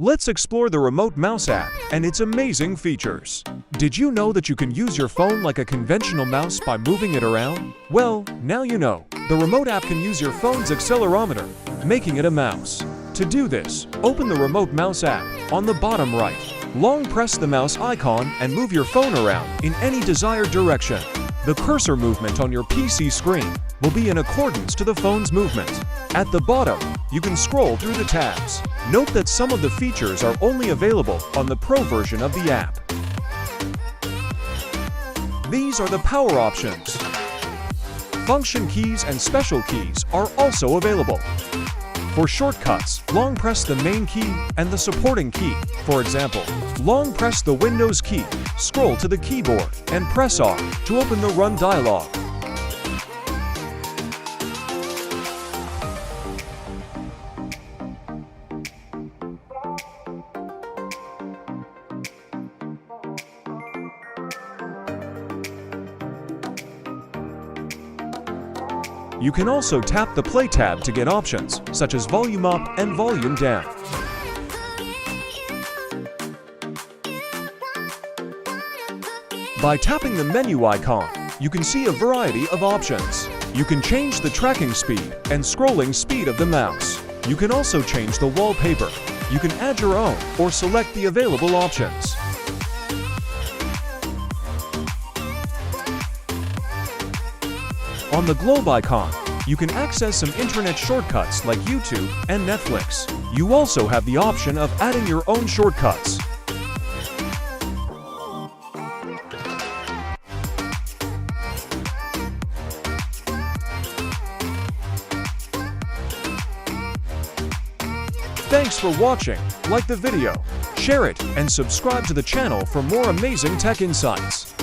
Let's explore the Remote Mouse app and its amazing features. Did you know that you can use your phone like a conventional mouse by moving it around? Well, now you know. The Remote app can use your phone's accelerometer, making it a mouse. To do this, open the Remote Mouse app on the bottom right. Long press the mouse icon and move your phone around in any desired direction. The cursor movement on your PC screen will be in accordance to the phone's movement. At the bottom, you can scroll through the tabs. Note that some of the features are only available on the Pro version of the app. These are the power options. Function keys and special keys are also available. For shortcuts, long press the main key and the supporting key. For example, long press the Windows key, scroll to the keyboard, and press R to open the Run dialog. You can also tap the Play tab to get options, such as volume up and volume down. By tapping the menu icon, you can see a variety of options. You can change the tracking speed and scrolling speed of the mouse. You can also change the wallpaper. You can add your own or select the available options. On the globe icon, you can access some internet shortcuts like YouTube and Netflix. You also have the option of adding your own shortcuts. Thanks for watching. Like the video, share it, and subscribe to the channel for more amazing tech insights.